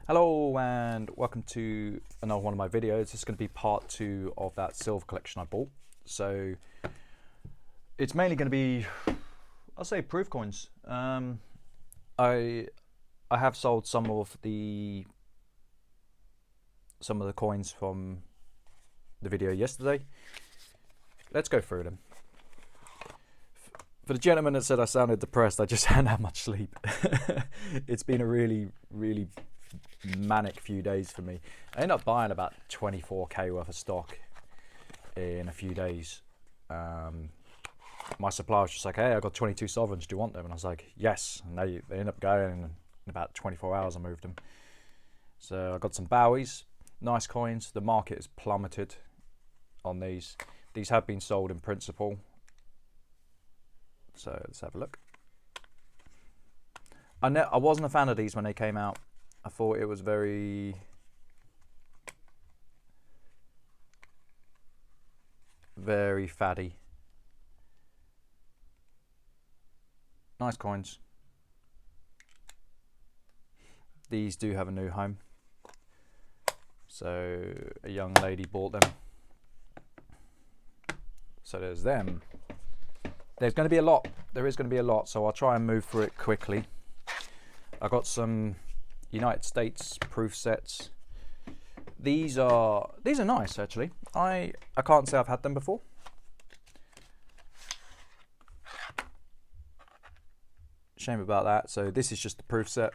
Hello and welcome to another one of my videos. This is going to be part 2 of that silver collection I bought. So it's mainly going to be, I'll say, proof coins. I have sold some of the coins from the video yesterday. Let's go through them. For the gentleman that said I sounded depressed, I just hadn't had much sleep. It's been a really manic few days for me. I ended up buying about 24k worth of stock in a few days. My supplier was just like, hey, I got 22 sovereigns, do you want them? And I was like, yes. And they ended up going, and in about 24 hours I moved them. So I got some Bowies, nice coins. The market has plummeted on these. These have been sold in principle. So let's have a look. I wasn't a fan of these when they came out. I thought it was very faddy. Nice coins. These do have a new home. So a young lady bought them. So there's them. There's going to be a lot. There is going to be a lot, so I'll try and move through it quickly. I got some United States proof sets. These are nice actually. I can't say I've had them before. Shame about that. So this is just the proof set.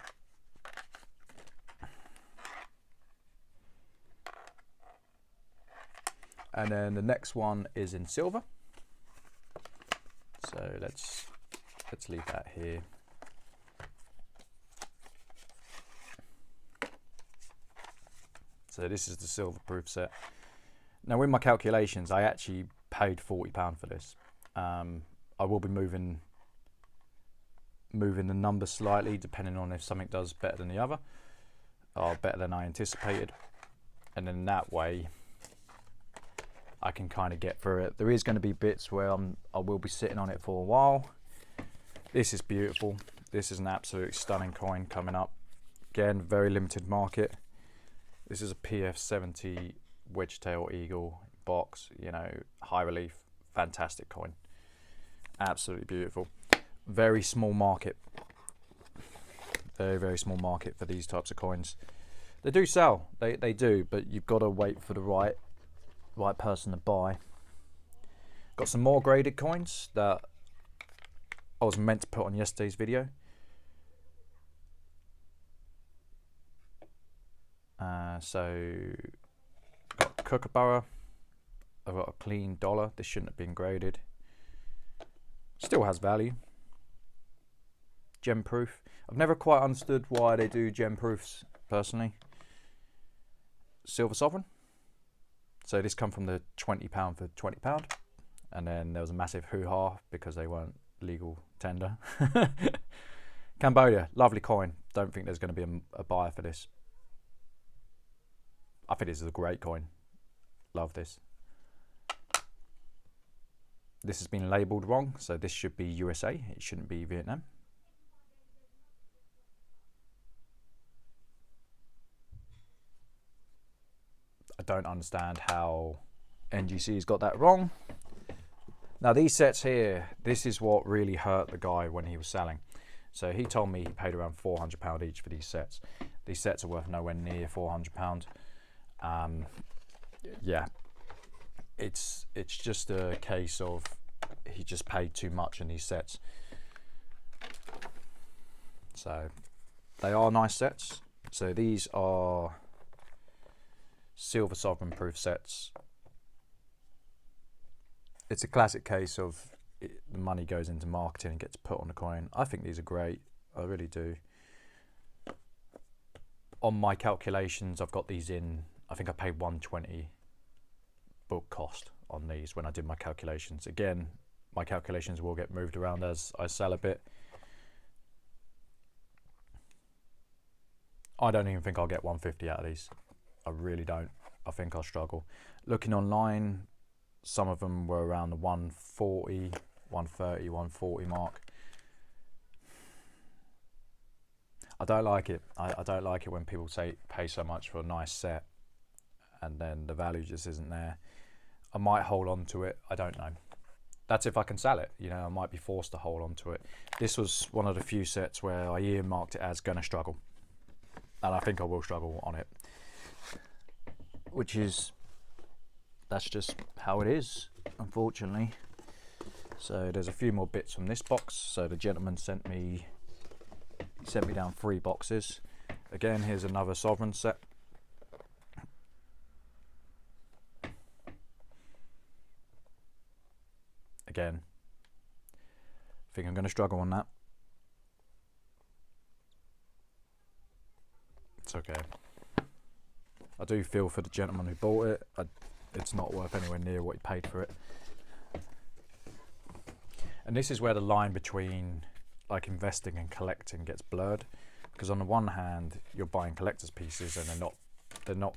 And then the next one is in silver. So let's leave that here. So this is the silver proof set. Now with my calculations, I actually paid £40 for this. I will be moving the numbers slightly depending on if something does better than the other, or better than I anticipated. And then that way I can kind of get through it. There is going to be bits where I will be sitting on it for a while. This is beautiful. This is an absolute stunning coin coming up. Again, very limited market. This is a PF70 Wedgetail Eagle box, you know, high relief, fantastic coin. Absolutely beautiful. Very small market. Very small market for these types of coins. They do sell, they do, but you've got to wait for the right person to buy. Got some more graded coins that I was meant to put on yesterday's video. So got Kookaburra. I've got a clean dollar. This shouldn't have been graded. Still has value. Gem proof. I've never quite understood why they do gem proofs personally. Silver sovereign. So this come from the £20 for £20, and then there was a massive hoo-ha because they weren't legal tender. Cambodia, lovely coin. Don't think there's going to be a buyer for this. I think this is a great coin. Love this. This has been labelled wrong, so this should be USA. It shouldn't be Vietnam. I don't understand how NGC has got that wrong. Now these sets here, this is what really hurt the guy when he was selling. So he told me he paid around £400 each for these sets. These sets are worth nowhere near £400. Yeah, it's just a case of he just paid too much in these sets. So they are nice sets. So these are silver sovereign proof sets. It's a classic case of the money goes into marketing and gets put on the coin. I think these are great. I really do. On my calculations, I've got these in, I think I paid $120 book cost on these when I did my calculations. Again, my calculations will get moved around as I sell a bit. I don't even think I'll get 150 out of these. I really don't. I think I'll struggle. Looking online, some of them were around the 140, 130, 140 mark. I don't like it. I don't like it when people say pay so much for a nice set and then the value just isn't there. I might hold on to it. I don't know. That's if I can sell it. You know, I might be forced to hold on to it. This was one of the few sets where I earmarked it as gonna struggle, and I think I will struggle on it. Which is, that's just how it is, unfortunately. So there's a few more bits from this box. So the gentleman sent me down 3 boxes. Again, here's another Sovereign set. Again, I think I'm going to struggle on that. It's okay. I do feel for the gentleman who bought it. It's not worth anywhere near what he paid for it. And this is where the line between like investing and collecting gets blurred, because on the one hand you're buying collector's pieces and they're not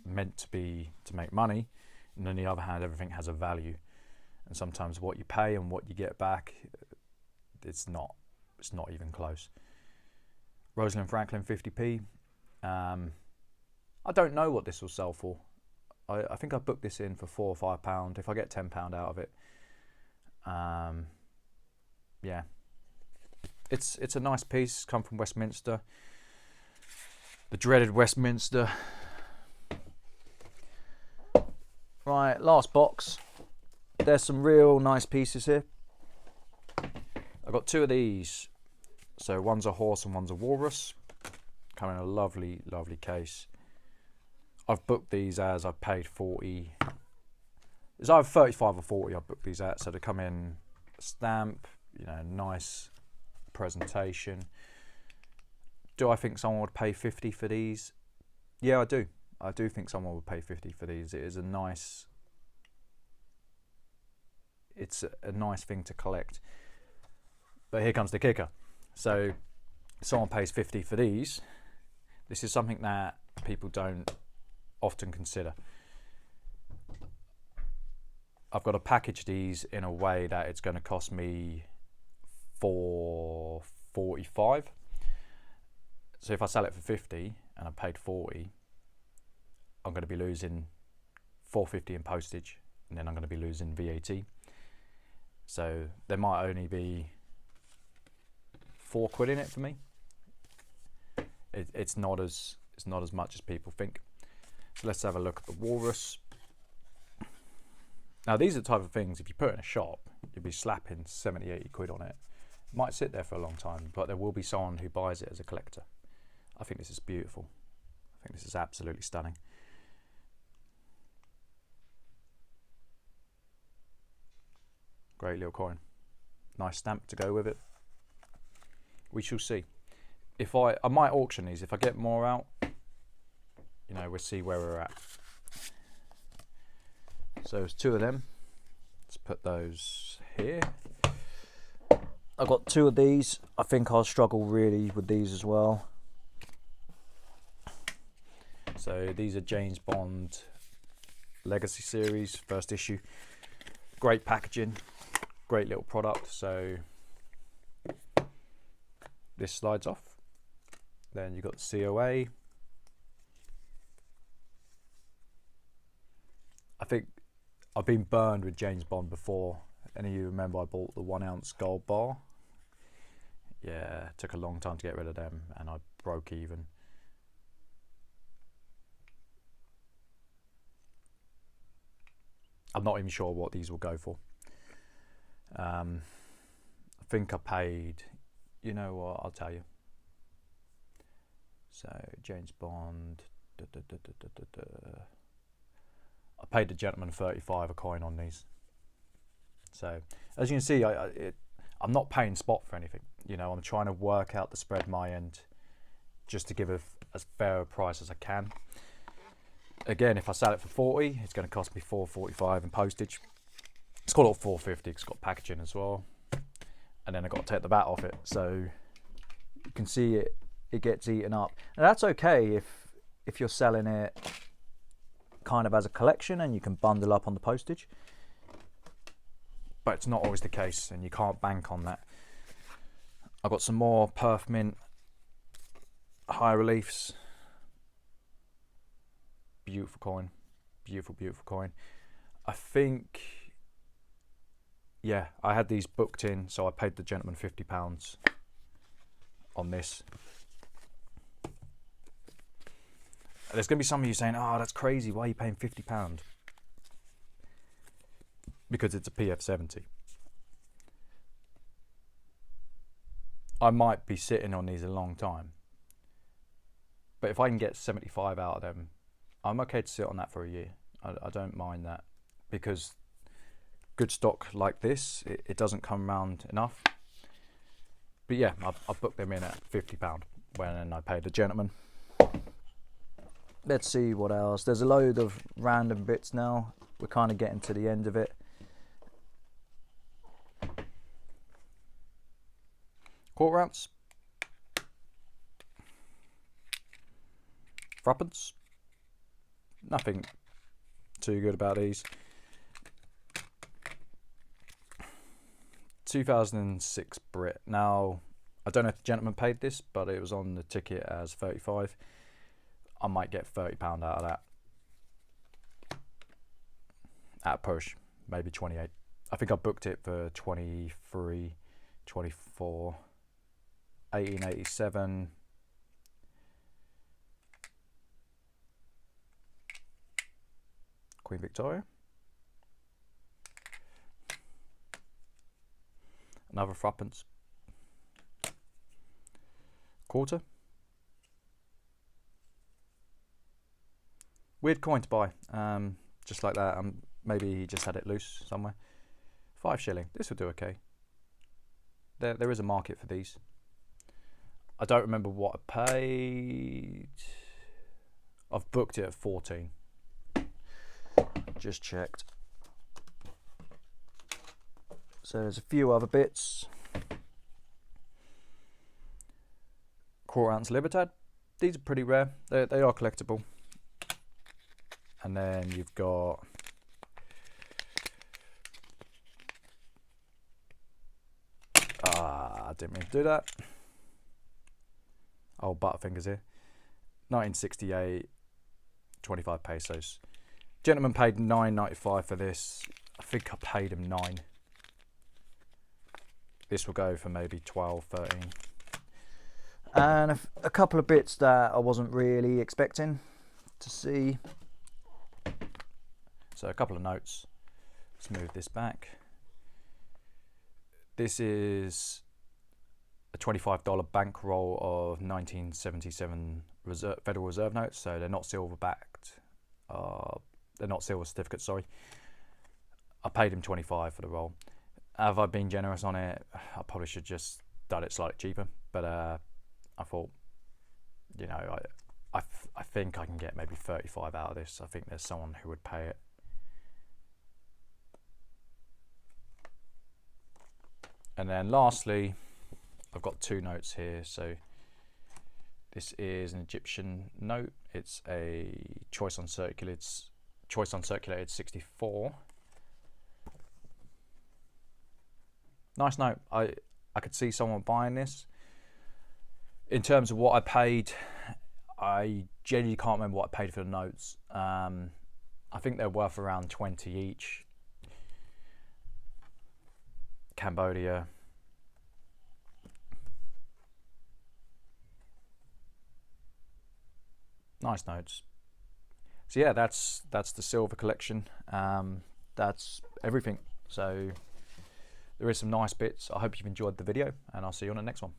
meant to be to make money, and on the other hand everything has a value, and sometimes what you pay and what you get back, it's not even close. Rosalind Franklin 50p. I don't know what this will sell for. I think I booked this in for £4 or £5 if I get £10 out of it. Yeah, it's a nice piece. Come from Westminster, the dreaded Westminster. Right, last box. There's some real nice pieces here. I've got 2 of these. So one's a horse and one's a walrus. Come in a lovely, lovely case. I've booked these as I've paid 40. It's either 35 or 40 I've booked these at. So they come in a stamp, you know, nice presentation. Do I think someone would pay 50 for these? Yeah, I do. I do think someone would pay 50 for these. It is a nice, it's a nice thing to collect. But here comes the kicker. So someone pays 50 for these. This is something that people don't often consider. I've got to package these in a way that it's going to cost me $4.45. So if I sell it for 50 and I paid 40, I'm going to be losing $4.50 in postage, and then I'm going to be losing VAT. So there might only be £4 in it for me. It's not as much as people think. So let's have a look at the walrus. Now these are the type of things, if you put it in a shop, you'll be slapping 70, 80 quid on it. It might sit there for a long time, but there will be someone who buys it as a collector. I think this is beautiful. I think this is absolutely stunning. Great little coin. Nice stamp to go with it. We shall see. If I might auction these if I get more out. You know, we'll see where we're at. So there's 2 of them. Let's put those here. I've got 2 of these. I think I'll struggle really with these as well. So these are James Bond Legacy Series, first issue. Great packaging, great little product. So this slides off. Then you've got the COA. I think I've been burned with James Bond before. Any of you remember I bought the 1 ounce gold bar? Yeah, it took a long time to get rid of them and I broke even. I'm not even sure what these will go for. I think I paid, you know what, I'll tell you. So James Bond, I paid the gentleman 35 a coin on these. So as you can see, I'm not paying spot for anything. You know, I'm trying to work out the spread my end just to give as fair a price as I can. Again, if I sell it for 40, it's going to cost me $4.45 in postage. It's called it $4.50. It's got packaging as well, and then I got to take the VAT off it. So you can see it gets eaten up. And that's okay if you're selling it kind of as a collection and you can bundle up on the postage, but it's not always the case and you can't bank on that. I've got some more Perth Mint High reliefs. Beautiful coin. Beautiful, beautiful coin. I think, yeah, I had these booked in, so I paid the gentleman £50 on this. There's going to be some of you saying, oh, that's crazy, why are you paying £50? Because it's a PF70. I might be sitting on these a long time, but if I can get 75 out of them, I'm okay to sit on that for a year. I don't mind that, because good stock like this, it doesn't come around enough. But yeah, I booked them in at £50 when I paid the gentleman. Let's see what else. There's a load of random bits now. We're kind of getting to the end of it. Quarter ounce. Threepence. Nothing too good about these. 2006 Brit. Now, I don't know if the gentleman paid this, but it was on the ticket as 35. I might get £30 out of that. At a push, maybe 28. I think I booked it for 23, 24, 1887. Queen Victoria. Another threepence. Quarter. Weird coin to buy, just like that. Maybe he just had it loose somewhere. 5 shilling. This will do okay. There is a market for these. I don't remember what I paid. I've booked it at 14. Just checked. So there's a few other bits. Quarter ounce Libertad. These are pretty rare. They are collectible. And then you've got I didn't mean to do that. Oh, Butterfingers here. 1968, 25 pesos. Gentleman paid $9.95 for this. I think I paid him 9. This will go for maybe 12, 13. And a couple of bits that I wasn't really expecting to see. So a couple of notes. Let's move this back. This is a $25 bankroll of 1977 Federal Reserve notes. So they're not silver backed. They're not silver certificates, sorry. I paid him 25 for the roll. Have I been generous on it? I probably should just done it slightly cheaper. But I thought, you know, I think I can get maybe 35 out of this. I think there's someone who would pay it. And then lastly, I've got 2 notes here. So this is an Egyptian note. It's a choice uncirculated 64. Nice note. I could see someone buying this. In terms of what I paid, I genuinely can't remember what I paid for the notes. I think they're worth around 20 each. Cambodia. Nice notes. So yeah, that's the silver collection. That's everything. So there is some nice bits. I hope you've enjoyed the video, and I'll see you on the next one.